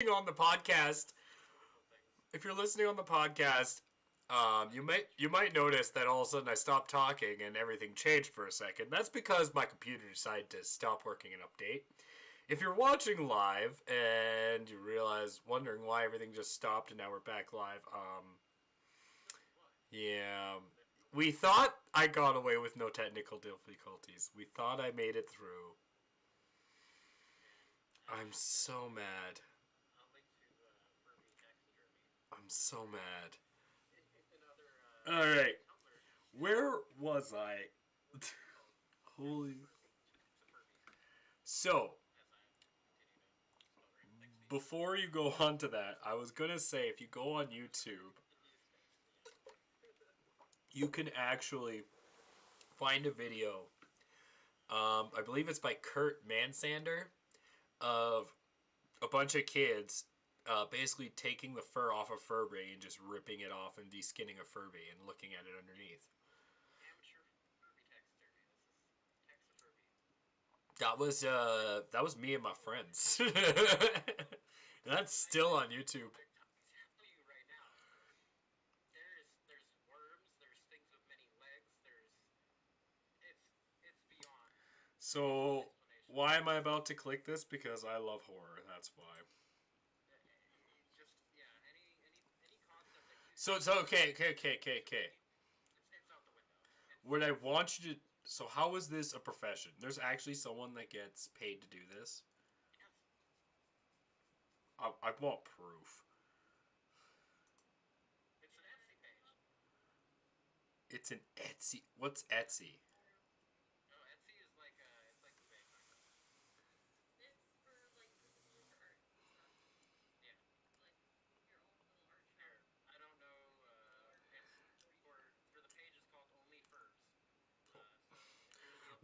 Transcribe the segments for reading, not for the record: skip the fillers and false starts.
on the podcast, if you're listening on the podcast, you might notice that all of a sudden I stopped talking and everything changed for a second. That's because my computer decided to stop working and update. If you're watching live and you realize wondering why everything just stopped and now we're back live, yeah, we thought I got away with no technical difficulties. We thought I made it through. I'm so mad. I'm so mad. Alright. Where was I? Holy. So, before you go on to that, I was gonna say if you go on YouTube, you can actually find a video. I believe it's by Kurt Mansander of a bunch of kids basically taking the fur off a Furby and just ripping it off and deskinning a Furby and looking at it underneath. That was me and my friends. That's still on YouTube. So why am I about to click this? Because I love horror. That's why. So it's okay. What I want you to. So how is this a profession? There's actually someone that gets paid to do this. I want proof. It's an Etsy. What's Etsy?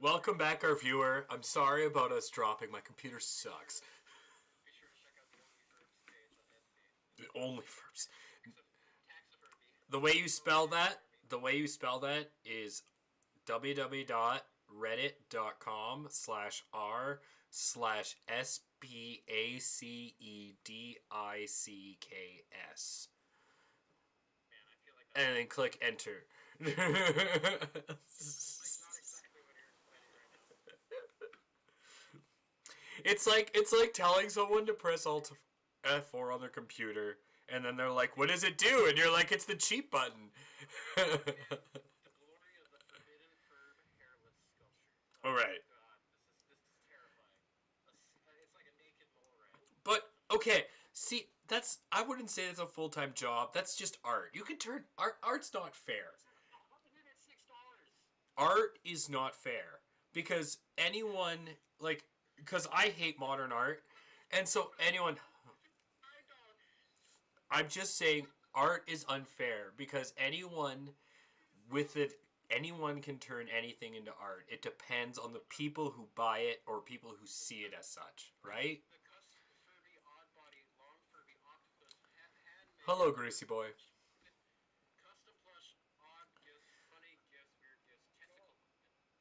Welcome back, our viewer. I'm sorry about us dropping. My computer sucks. The only first. The way you spell that, is www.reddit.com/r/spacedicks. And then click enter. It's like telling someone to press Alt F4 on their computer, and then they're like, "What does it do?" And you're like, "It's the cheat button." All right. But okay, see, I wouldn't say that's a full time job. That's just art. You can turn art. Art's not fair. Art is not fair because anyone because I hate modern art, and so anyone. I'm just saying art is unfair because anyone can turn anything into art. It depends on the people who buy it or people who see it as such, right? Hello, Greasy Boy.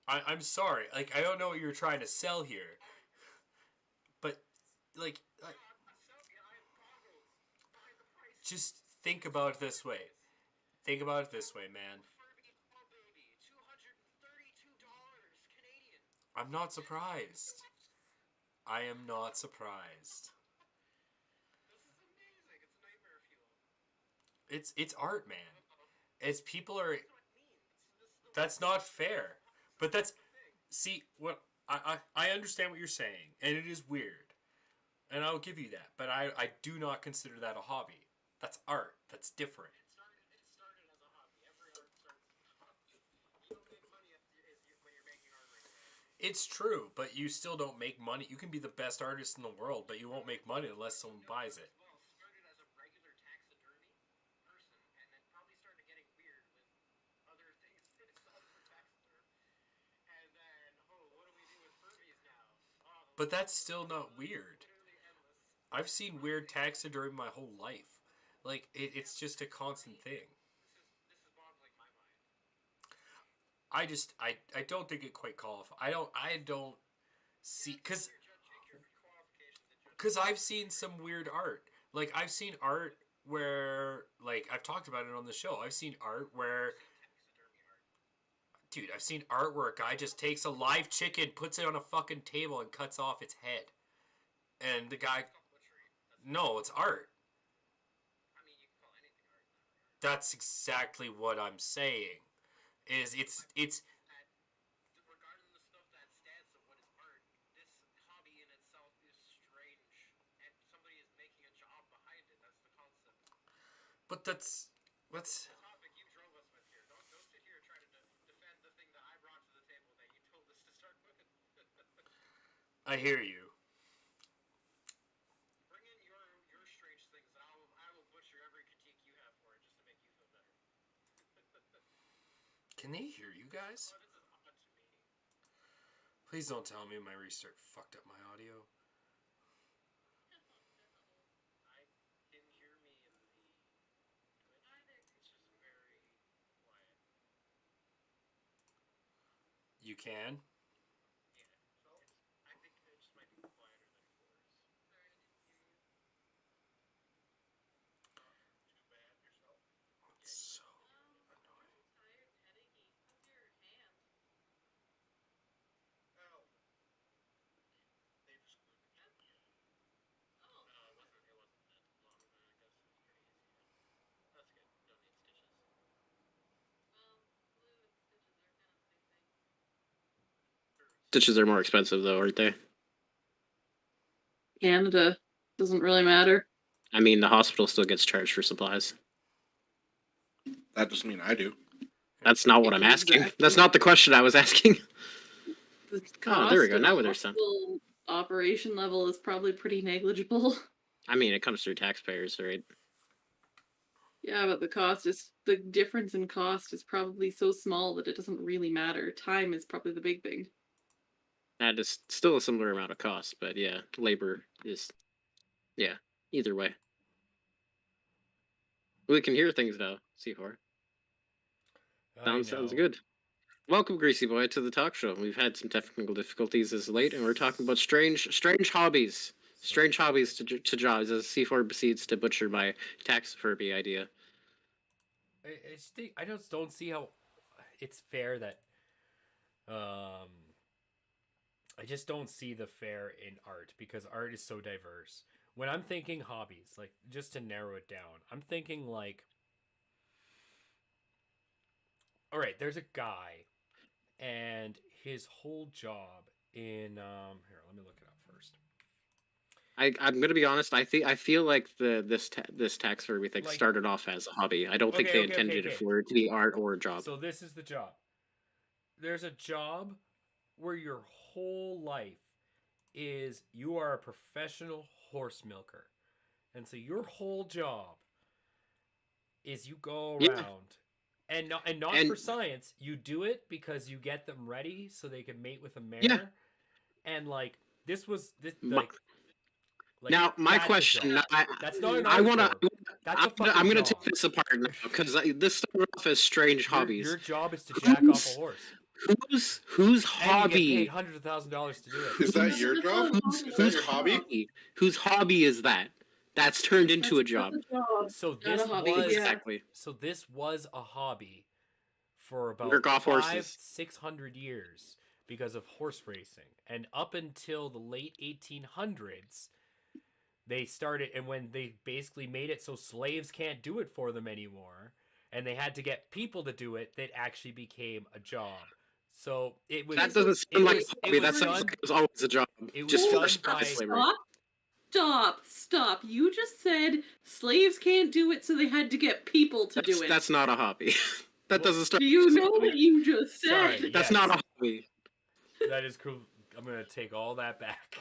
I'm sorry. Like, I don't know what you're trying to sell here, but like, just think about it this way. Think about it this way, man. I'm not surprised. I am not surprised. It's art, man. As people are, that's not fair. But that's see what I understand what you're saying, and it is weird, and I'll give you that. But I do not consider that a hobby. That's art. That's different. It's true, but you still don't make money. You can be the best artist in the world, but you won't make money unless someone buys it. But that's still not weird. I've seen weird taxidermy my whole life. Like it's just a constant thing. I don't think it quite qualifies. I don't see because Because I've seen some weird art. Like, I've seen art where, like, I've talked about it on the show. I've seen art where, dude, I've seen art where a guy just takes a live chicken, puts it on a fucking table, and cuts off its head. And the guy, no, it's art. That's exactly what I'm saying. Is it's but that's I hear you. Can they hear you guys? Please don't tell me my restart fucked up my audio. You can? It's so annoying. Stitches are more expensive, though, aren't they? Canada doesn't really matter. I mean, the hospital still gets charged for supplies. That doesn't mean I do. That's not what I'm asking. Exactly. That's not the question I was asking. The Oh, there we go. cost Now of there's some. hospital operation level is probably pretty negligible. I mean, it comes through taxpayers, right? Yeah, but the difference in cost is probably so small that it doesn't really matter. Time is probably the big thing. That is still a similar amount of cost, but yeah, labor is, yeah, either way. We can hear things now, C4. Sounds good. Welcome, Greasy Boy, to the talk show. We've had some technical difficulties as late, and we're talking about strange hobbies. Strange hobbies to jobs as C4 proceeds to butcher my tax Furby idea. I just don't see how it's fair that I just don't see the fair in art because art is so diverse. When I'm thinking hobbies, like just to narrow it down, I'm thinking like, all right, there's a guy, and his whole job in here, let me look it up first. I'm gonna be honest. I feel like this tax Furby thing started off as a hobby. I don't think they intended it for it to be art or a job. So this is the job. There's a job where your whole life is you are a professional horse milker. And so your whole job is you go around and not for science, you do it because you get them ready so they can mate with a mare. Yeah. And like this now my question, that's not an I'm gonna job. take this apart now because this started off as strange hobbies. Your job is to jack off a horse. Whose hobby? And you get paid hundreds of thousands of dollars to do it. Is that your job? Is that your hobby? Whose hobby is that? That's turned into a job. So this was a hobby for about 500-600 years because of horse racing, and up until the late 1800s, they started. And when they basically made it so slaves can't do it for them anymore, and they had to get people to do it, that actually became a job. So it was. That doesn't sound like a hobby. That sounds like it was always a job. It was just done by slavery. Stop. You just said slaves can't do it, so they had to get people to do it. That's not a hobby. That doesn't start. Do you know what you just said? Sorry, that's not a hobby. That is cool. I'm going to take all that back.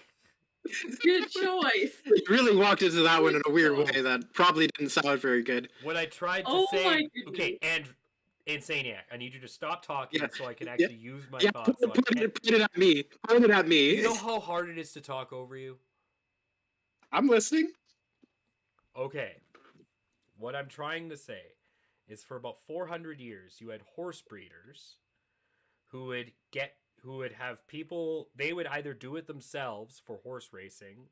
Good choice. You really walked into that one in a weird way that probably didn't sound very good. What I tried to say... Okay, and Insaniac, I need you to stop talking so I can actually use my thoughts. Point it at me. Point it at me. You know how hard it is to talk over you? I'm listening. Okay. What I'm trying to say is for about 400 years, you had horse breeders who would have people, they would either do it themselves for horse racing,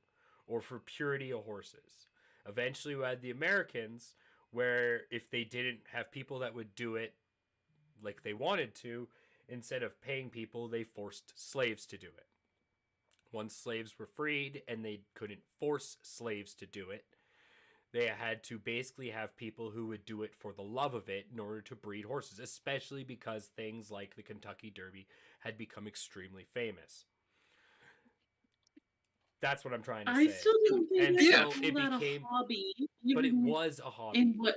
or for purity of horses. Eventually, we had the Americans, where if they didn't have people that would do it like they wanted to, instead of paying people, they forced slaves to do it. Once slaves were freed and they couldn't force slaves to do it, they had to basically have people who would do it for the love of it in order to breed horses, especially because things like the Kentucky Derby had become extremely famous. That's what I'm trying to say. I still don't think And I so call it that became, a hobby. but it Even was a hobby. in what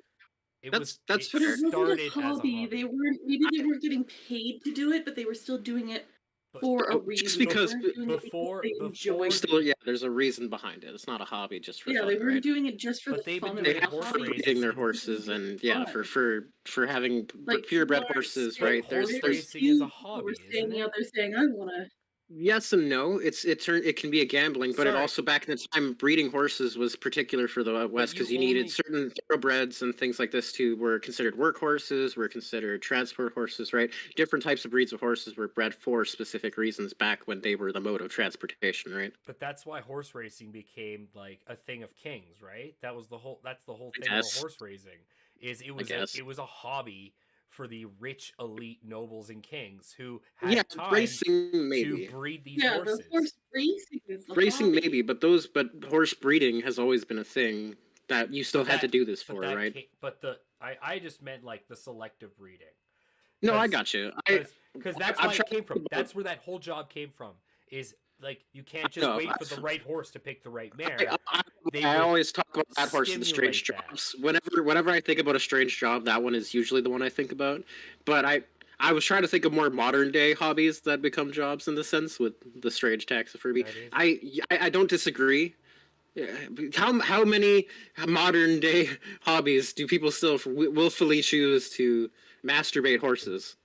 That's It fair. it wasn't started a as a hobby. hobby. They weren't getting paid to do it, but they were still doing it But- for a Oh, reason. just They because weren't doing it before- because they before enjoyed still, yeah, there's a reason behind it. It's not a hobby just for yeah, fun, they weren't right? doing it just for But the they've been fun of doing it. They A horse for hobby races. breeding their is horses something and yeah, fun. for having Like, purebred people aren't horses, saying right? horse There's racing is a people hobby, were saying isn't it? they're saying I want to. yes and no. It can be a gambling, but it Sorry. also back in the time breeding horses was particular for the West you because you needed only- certain thoroughbreds and things like this too were considered work horses, were considered transport horses, right? Different types of breeds of horses were bred for specific reasons back when they were the mode of transportation, right? But that's why horse racing became like a thing of kings, right? That's the whole thing about guess. horse racing. guess. It was a hobby for the rich elite nobles and kings who Yeah, had time racing maybe. to breed these Yeah, horses. the horse racing is the Racing hobby. maybe, but horse breeding has always been a thing that you still But had to that- do this but for, that right? I just meant like the selective breeding. No, I 'cause- got you. Because that's I'm why it trying came to from. think about- That's where that whole job came from. Is like you can't just No, wait for the right horse to pick the right mare. They I would always talk about that horse and the strange stimulate that. jobs. Whenever I think about a strange job, that one is usually the one I think about. But I was trying to think of more modern day hobbies that become jobs in the sense with the strange taxidermy. That is- I don't disagree. Yeah, how many modern day hobbies do people still willfully choose to masturbate horses?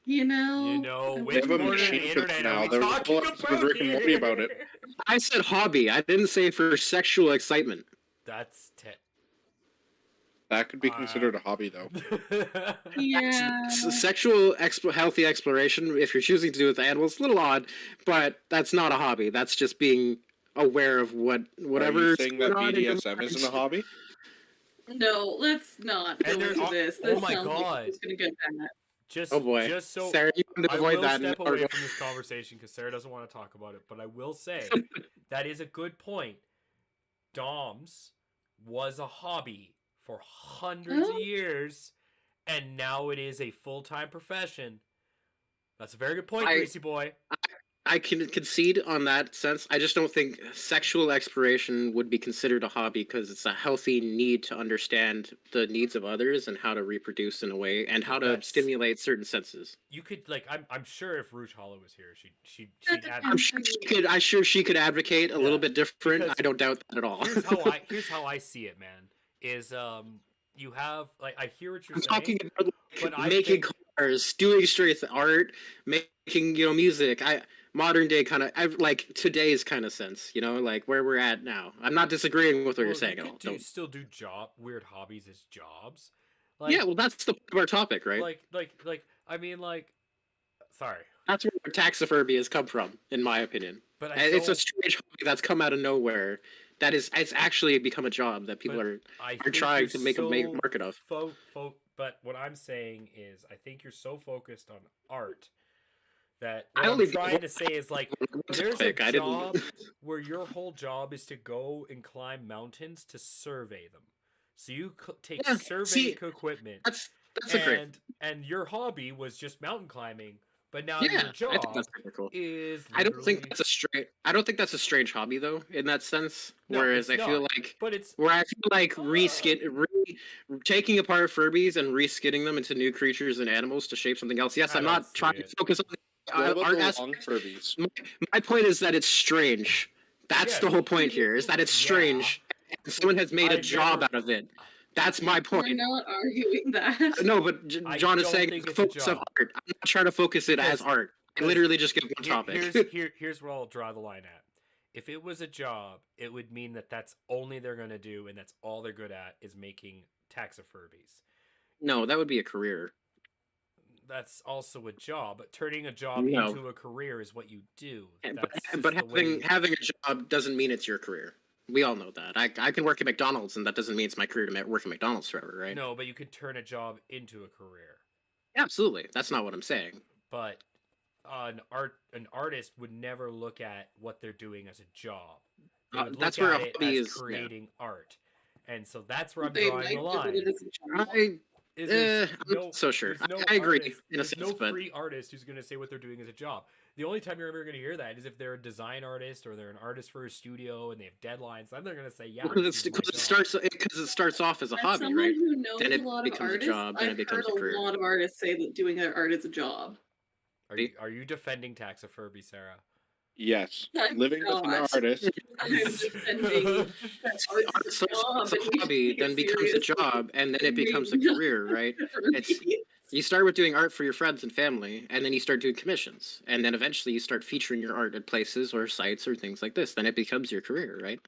You know. You know, I which They have a corner of the machine for internet that are now. we There's a talking whole episode of about Rick and Morty about it. here? I said hobby. I didn't say for sexual excitement. That's That could be considered a hobby, though. Yeah. Sexual healthy exploration, if you're choosing to do it with animals, a little odd, but that's not a hobby. That's just being aware of whatever. Are you saying that BDSM isn't a hobby? No, let's not go And there into are- this. oh This my sounds God. like it's gonna get bad. just Oh boy, just so Sarah, you want to I avoid will that. step and- away from this conversation because Sarah doesn't want to talk about it, but I will say that is a good point. Doms was a hobby for hundreds of Oh. years, and now it is a full-time profession. That's a very good point, I- Greasy Boy. I can concede on that sense. I just don't think sexual exploration would be considered a hobby because it's a healthy need to understand the needs of others and how to reproduce in a way and how to That's- stimulate certain senses. You could like I'm sure if Rouge Hollow was here, she'd That add. depends. I'm sure she could advocate a little Yeah, bit different. because I don't doubt that at all. here's how I see it, man. Is you have like I hear what you're I'm saying. talking about but I making think- cars, doing straight art, making music. Modern day kind of like today's kind of sense, like where we're at now. I'm not disagreeing with what you're Well, saying you at all. could still do weird hobbies as jobs. Yeah, well, that's the point of our topic, right? I mean, sorry, That's where taxidermy has come from, in my opinion. but I And it's a don't- strange hobby that's come out of nowhere. It's actually become a job that people But are I are think trying you're to make a so market of. But what I'm saying is, I think you're so focused on art that I what only I'm trying to say is like there's a I didn't. job where your whole job is to go and climb mountains to survey them. So you take Yeah, survey see, equipment, That's a great. and your hobby was just mountain climbing, but now Yeah, your I think job that's pretty cool. is. I don't think literally- that's a strange. I don't think that's a strange hobby though, in that sense. No, Whereas I it's feel not. like But it's taking apart Furbies and reskinning them into new creatures and animals to shape something else. Yes, I I'm don't not see trying it. to focus on What the about art the aspect. long Furbies? My point is that it's strange. That's Yes. the whole point here. Is that it's Yeah. strange. And someone has made a I've job never- out of it. That's my We're point. not arguing that. No, but I John is don't saying think the it's a focus of job. art. I'm not trying to focus it as Because- art. I because literally just give one topic. Here's where I'll draw the line at. If it was a job, it would mean that that's only they're gonna do, and that's all they're good at is making taxifurbies. No, that would be a career. that's also a job. But turning a job No. into a career is what you do. But, That's but just the way. having a job doesn't mean it's your career. We all know that. I can work at McDonald's, and that doesn't mean it's my career to work at McDonald's forever, right? No, but you could turn a job into a career. Absolutely. That's not what I'm saying. But an artist would never look at what they're doing as a job. They would That's look where at a it hobby as is. creating art, and so that's where I'm They drawing might the look at line. it as a job. I'm not so sure. There's no I agree artist, in a there's sense, no but free artist who's going to say what they're doing as a job. The only time you're ever going to hear that is if they're a design artist or they're an artist for a studio and they have deadlines. Then they're going to say, "Yeah, because it starts off as a As hobby, someone right? who knows Then it a lot of becomes a artists, job, then it I've becomes heard a career. a lot of artists say that doing their art is a job. Are you defending taxidermy, Sarah? Yes. I'm Living with an not. artist. I'm defending that art Art is starts job, as a and we should hobby, take it then becomes a seriously. job, and then it becomes a Maybe not career, right? It's Furbies. you start with doing art for your friends and family, and then you start doing commissions, and then eventually you start featuring your art at places or sites or things like this. Then it becomes your career, right?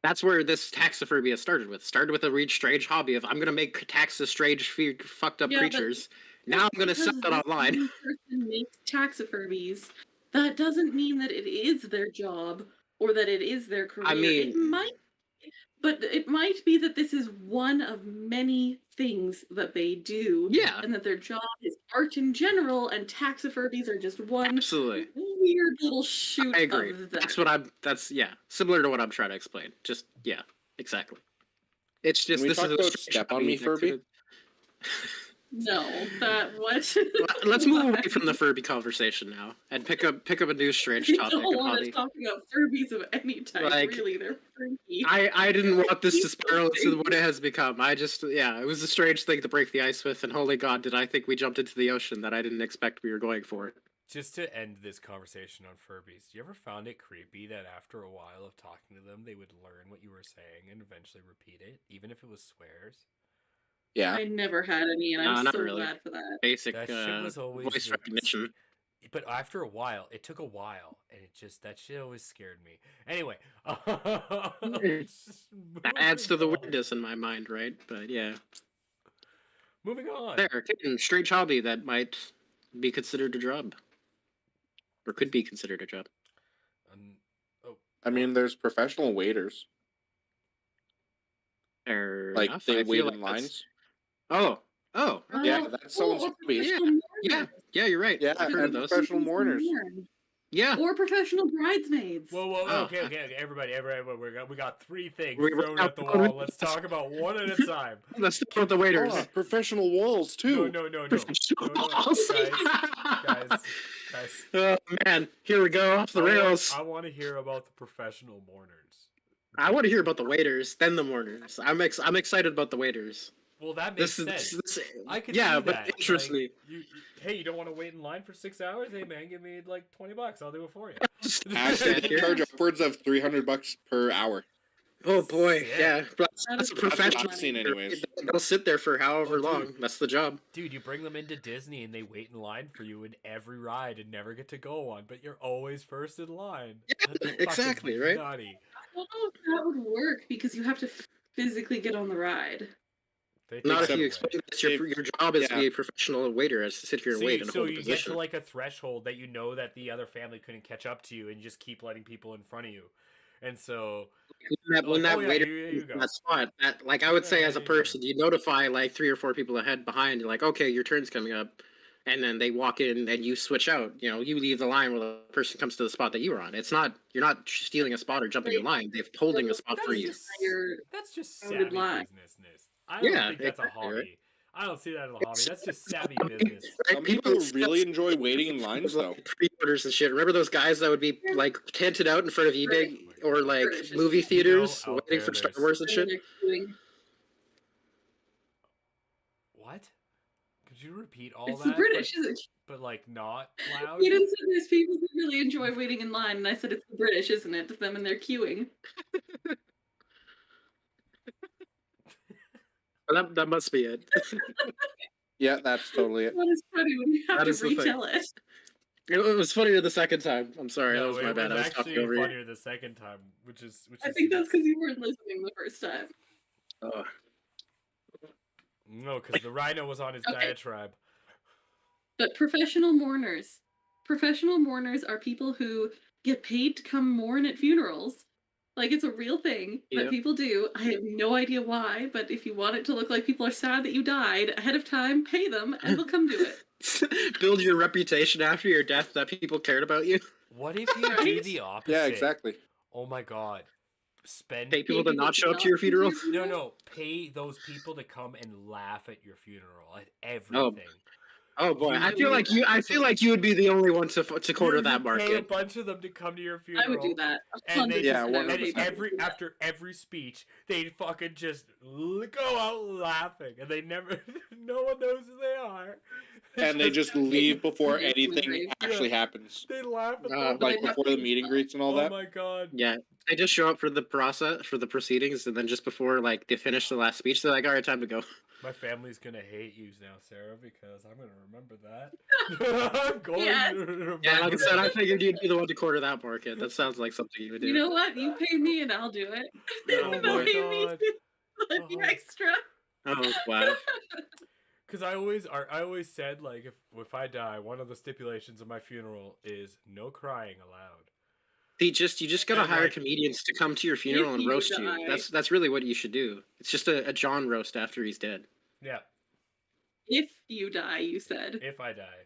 That's where this taxiphobia started with. Started with a really strange hobby of I'm gonna make strange, fucked up Yeah, but creatures. Now I'm gonna sell because it this online. one person makes taxidermies, that doesn't mean that it is their job or that it is their career. I It mean, might, but it might be that this is one of many things that they do, yeah, and that their job is art in general, and taxidermies are just one absolutely. weird little shoot I agree. of that. That's what I'm. That's similar to what I'm trying to explain. Just exactly. It's just Can we this talk is a about strange Step on hobby Me, that Furby? could've- No, that what? Let's move away from the Furby conversation now and pick up a new strange I topic don't of want hobby. to talk about Furbies of any type. Like, really, they're freaky. I didn't want this to spiral into what it has become. I just it was a strange thing to break the ice with, and holy God, did I think we jumped into the ocean that I didn't expect we were going for. Just to end this conversation on Furbies, you ever found it creepy that after a while of talking to them, they would learn what you were saying and eventually repeat it, even if it was swears? Yeah. I never had any, and No, I'm not so really. glad for that. Basic That shit was always voice the- recognition. But after a while, it took a while, and that shit always scared me. Anyway, That adds to the weirdness in my mind, right? But yeah. Moving on. There, strange hobby that might be considered a job. Or could be considered a job. I mean, there's professional waiters. Fair Like, enough. they I wait feel in like that's- lines. Oh. Yeah, that's someone's hobby. Yeah, you're right. Yeah, I've heard of and those. professional mourners. Yeah. Or professional bridesmaids. Whoa, Oh. okay, everybody, we got three things We- thrown at the wall. Let's talk about one at a time. Let's talk about the waiters. Oh, professional walls, too. No. Professional No, walls. guys. Oh man, here we go off the rails. I want to hear about the professional mourners. I want to hear about the waiters, then the mourners. I'm excited about the waiters. Well, that makes sense. I could see but that. it interests Like, me. Hey, you don't want to wait in line for 6 hours? Hey, man, give me like $20. I'll do it for you. Actually, they charge upwards of $300 per hour. Oh boy, Sick. yeah. But That that's is a what I've professional. seen anyways. They'll sit there for however Oh, dude. long. That's the job. Dude, you bring them into Disney and they wait in line for you in every ride and never get to go on, but you're always first in line. That's fucking exactly, right? Nutty. I don't know if that would work because you have to physically get on the ride. They Not take if you it explain away. that your job is to Yeah. be a professional waiter, is to sit here and wait and So hold a you get position. to like a threshold that you know that the other family couldn't catch up to you, and you just keep letting people in front of you. And so when that oh, yeah, waiter here is you in go. that spot, that like I would say as a Yeah, you go. person, you notify like 3 or 4 people ahead behind. You're like, okay, your turn's coming up, and then they walk in and you switch out. You know, you leave the line where the person comes to the spot that you were on. You're not stealing a spot or jumping in line. They're holding a spot for you. That's just crowded savvy line. businessness. I don't Yeah, think that's a exactly, right? hobby. I don't see that as a hobby. That's just savvy Some business. Some people really enjoy waiting in lines, though. Pre-orders and shit. Remember those guys that would be like tented out in front of eBay or like British. movie theaters out waiting there, for Star there's- Wars and shit? What? Could you repeat all It's that? the British, isn't it? but like not loud. You didn't say there's people who really enjoy waiting in line, and I said it's the British, isn't it? Them and their queuing. Well, that must be it. Yeah, that's totally it. What is funny when you have That to is the thing. retell it? It was funnier the second time. I'm sorry, No, that was my it bad. I was actually talking over you. funnier the second time, which is. I think that's because you weren't listening the first time. Oh. No, because the rhino was on his Okay. diatribe. But professional mourners are people who get paid to come mourn at funerals. Like, it's a real thing that Yep. people do. I have no idea why, but if you want it to look like people are sad that you died ahead of time, pay them and they'll come do it. Build your reputation after your death that people cared about you. What if you do Right? the opposite? Yeah, exactly. Oh my god. Spend Pay people Pay to not show up not to your come funeral. No. Pay those people to come and laugh at your funeral at Oh, everything. oh boy, I would feel do like that. you. I feel like you would be the only one to quarter You that pay a market. bunch of them to come to your I funeral. would do that. And they 100% Yeah, I would and pay 100%. people to do that. after every speech, they'd fucking just go out laughing, and they never, no one knows who they are. And they just leave before Yeah. anything actually happens. They laugh at Uh, them. But Like they have before the to- meet and greets and all Oh that. my god. Yeah, they just show up for the proceedings, and then just before like they finish the last speech, they're like, "All right, time to go." My family's gonna hate you now, Sarah, because I'm gonna remember that. I'm going Yeah. to remember Yeah, like I said, I that. figured you'd be the one to quarter that market. That sounds like something you would do. You know what? You pay me and I'll do it. Oh, They'll boy. pay me God. to be Oh. extra. Oh wow. Because I always said, like, if I die, one of the stipulations of my funeral is no crying allowed. You just gotta And, hire like, comedians to come to your funeral and you roast die. you. That's really what you should do. It's just a John roast after he's dead. Yeah, If you die, you said. if I die.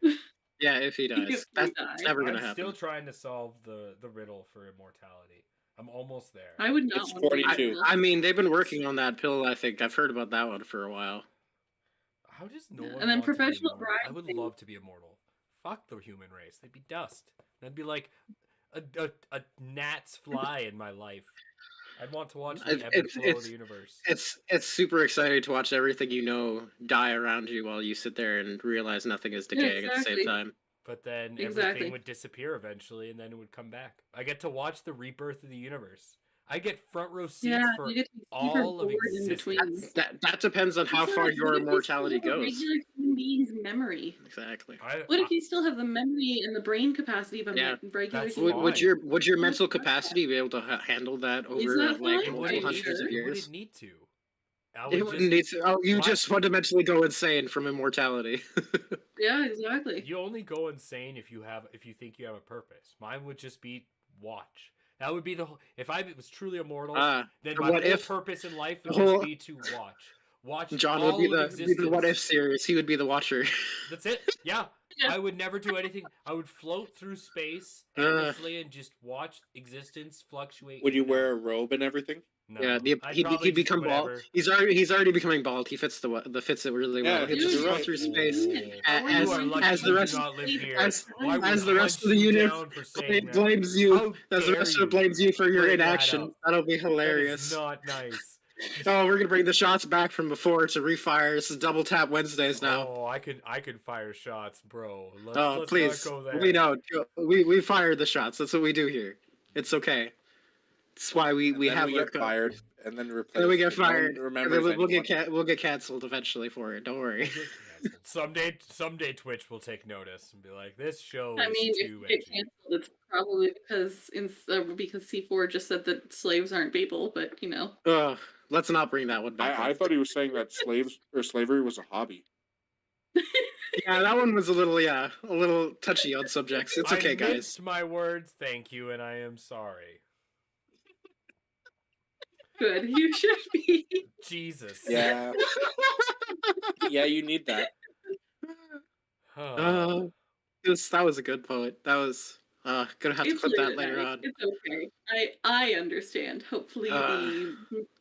Yeah, if he If dies, you that's die. never gonna I'm happen. still trying to solve the riddle for immortality. I'm almost there. I would not It's want to be 42. able- I mean, they've been working on that pill. I think I've heard about that one for a while. How does no Yeah, one and then want to be professional immortal? I bride would thing. love to be immortal. Fuck the human race. They'd be dust. That'd be like a gnat's fly in my life. I'd want to watch the ebb and flow of the universe. It's super exciting to watch everything you know die around you while you sit there and realize nothing is decaying at the exactly. same time. But then Exactly. everything would disappear eventually, and then it would come back. I get to watch the rebirth of the universe. I get front row seats Yeah, for you get to be super all of bored in between. existence. That depends on how far Besides, your what if you immortality still have a goes. regular human being's memory? Exactly. What if you still have the memory and the brain capacity of a Yeah, regular that's human? Would fine. your mental capacity be able to handle that over that like fine? multiple Are you hundreds sure? of It years? wouldn't need to. I would It just, wouldn't need to. Oh, you What? just fundamentally go insane from immortality. Yeah, exactly. You only go insane if you think you have a purpose. Mine would just be watch. That would be the whole. If I was truly immortal, then my what whole if purpose in life would the whole- just be to watch. Watch John all would be of the existence. what if series. He would be the watcher. That's it. Yeah. Yeah. I would never do anything. I would float through space Uh. endlessly and just watch existence fluctuate. Would you in and wear a out. robe and everything? No. Yeah, I'd he'd probably just become bald. whatever. He's already becoming bald. He fits the fits it really well. Yeah, He'll you're just run right. through space. Ooh. As- You are lucky as the you rest- do not live here. as- Why would as the rest hunt of the you unit down for saying that? blames you. How As the dare rest of you it blames you for your bring that inaction. up? That'll be That hilarious. is not nice. Oh, we're gonna bring the shots back from before to refire. This is double tap Wednesdays now. Oh, I could fire shots, bro. Let's Please, not go there. we know. We fired the shots. That's what we do here. It's okay. It's why we And then have we our get fired, and then replaced. And then we get No one fired. And remembers then we'll anyone. we'll get canceled eventually for it. Don't worry. Someday Twitch will take notice and be like, "This show I is mean, if too you get edgy." canceled, it's probably because C4 just said that slaves aren't people, but you know. Ugh, let's not bring that one back. I up. thought he was saying that slavery was a hobby. Yeah, that one was a little touchy on subjects. It's okay, I guys. mixed my words, thank you, and I am sorry. Good, you should be. Jesus. Yeah. Yeah, you need that. That was a good poet. That was gonna have to It's clip that late at later night. on. It's okay. I understand. Hopefully, the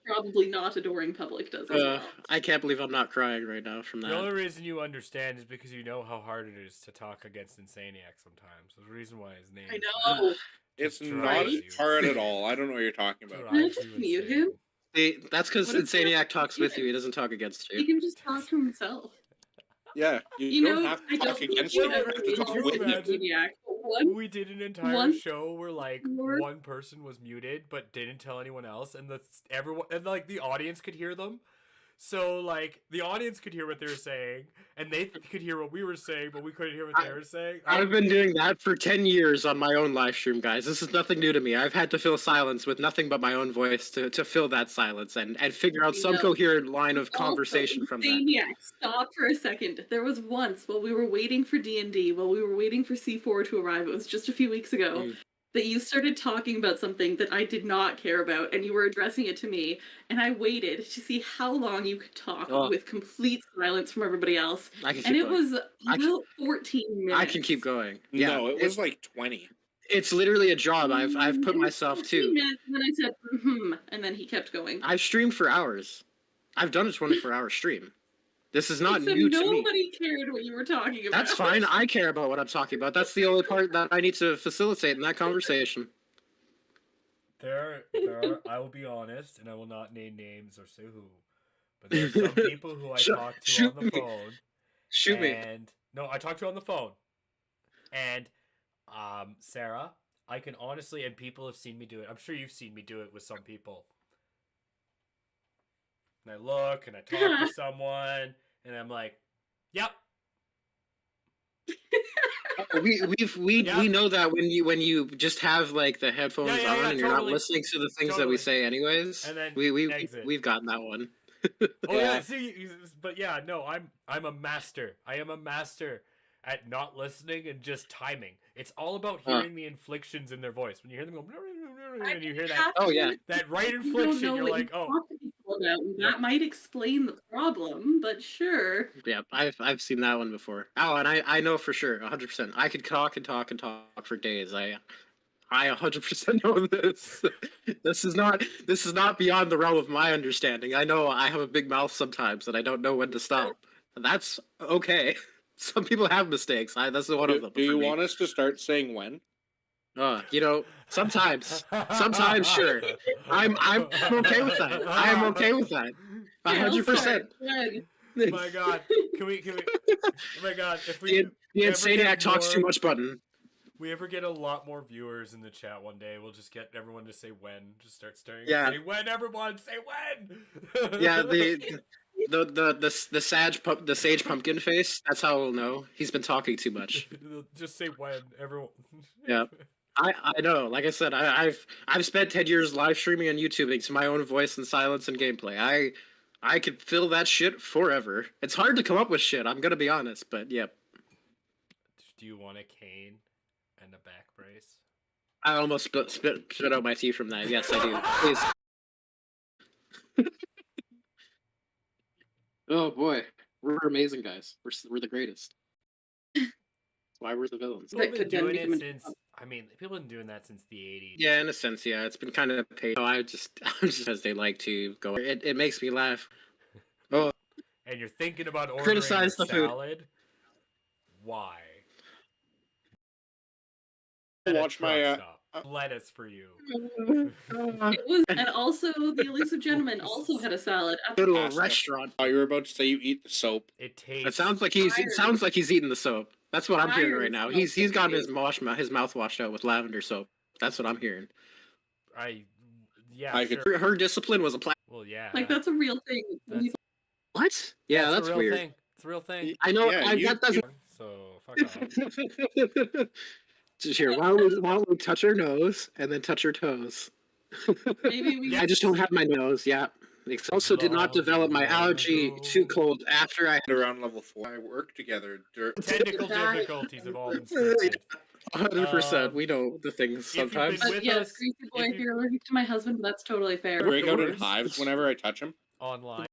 probably not adoring public does as well. I can't believe I'm not crying right now from The that. only reason you understand is because you know how hard it is to talk against Insaniac sometimes. There's a reason why his name. I know. It's Just not drives you hard at all. I don't know what you're talking Drives about. Can I you just mute insane. him? See, that's because What if he Insaniac doesn't talks do with it? you. He doesn't talk against He you. can just talk to himself. Yeah, you, You don't know, have I to talk don't against think you. you You ever have to talk Could with you you. imagine? Maniac. One We did an entire one- show where like Lord. one person was muted but didn't tell anyone else, and everyone and like the audience could hear them. So, like, the audience could hear what they were saying, and they could hear what we were saying, but we couldn't hear what they were saying. I've been doing that for 10 years on my own live stream, guys. This is nothing new to me. I've had to fill silence with nothing but my own voice to fill that silence and figure out some coherent line of conversation from that. Maniac, stop for a second. There was once, while we were waiting for D&D, while we were waiting for C4 to arrive, it was just a few weeks ago, that you started talking about something that I did not care about, and you were addressing it to me, and I waited to see how long you could talk with complete silence from everybody else. And it was about 14 minutes. I can keep going. Yeah, no, it was like 20. It's literally a job I've put myself to. Minutes, and then I said, and then he kept going. I've streamed for hours. I've done a 24-hour stream. This is not new to me. Nobody cared what you were talking about. That's fine. I care about what I'm talking about. That's the only part that I need to facilitate in that conversation. There are, I will be honest, and I will not name names or say who, but there are some people who I talk to on the phone. Shoot me. No, I talk to on the phone. And, Sarah, I can honestly, and people have seen me do it. I'm sure you've seen me do it with some people. And I look and I talk to someone, and I'm like, "Yep." We know that when you just have like the headphones on and totally. you're not listening to the things that we say anyways. And then we've gotten that one. Oh yeah, see, but yeah, no, I'm a master. I am a master at not listening and just timing. It's all about hearing the inflections in their voice. When you hear them go, and you hear that, that right inflection, you're like, oh. That might explain the problem, but sure. Yeah, I've seen that one before. Oh, and I know for sure, 100%. I could talk and talk and talk for days. I 100% know this. This is not beyond the realm of my understanding. I know I have a big mouth sometimes, and I don't know when to stop. That's okay. Some people have mistakes. That's one of them. Do you want us to start saying when? Sometimes, sure. I'm okay with that. I am okay with that. 100%. My God, can we? Oh my God, if we the Insaniac talks too much button. We ever get a lot more viewers in the chat one day, we'll just get everyone to say when. Just start staring. Yeah. Say when, everyone. Say when. Yeah. The sage pumpkin face. That's how we'll know he's been talking too much. Just say when, everyone. Yeah. I know. Like I said, I've spent 10 years live streaming on YouTube to my own voice and silence and gameplay. I could fill that shit forever. It's hard to come up with shit. I'm gonna be honest, but yep. Do you want a cane and a back brace? I almost spit out my teeth from that. Yes, I do. Please. Oh boy, we're amazing guys. We're the greatest. That's why we're the villains. People have been doing it since. I mean, people have been doing that since the 80s. Yeah, in a sense, yeah. It's been kind of paid. I'm just as they like to go. It makes me laugh. Oh. And you're thinking about ordering Criticize the salad? Food. Why? Watch my lettuce for you. It was, and also the elusive gentleman also had a salad. Go to a restaurant. Oh, you were about to say you eat the soap. It tastes. It sounds like he's eating the soap. That's what I'm hearing right now. He's got his mouth washed out with lavender soap. That's what I'm hearing. Sure. Her discipline was a plan. Well, yeah. Like that's a real thing. What? Yeah, that's a real weird. Thing. It's a real thing. I know. That doesn't. So fuck off. Just here. Why don't we touch her nose and then touch her toes? Maybe we. I just don't have my nose. Yeah. I also did not develop my allergy to cold after I had around level 4. I worked together. Technical difficulties have all been solved. 100%. We know the things sometimes. But yes, Greasy Boy, if you're allergic to my husband, that's totally fair. I break out in hives whenever I touch him. Online.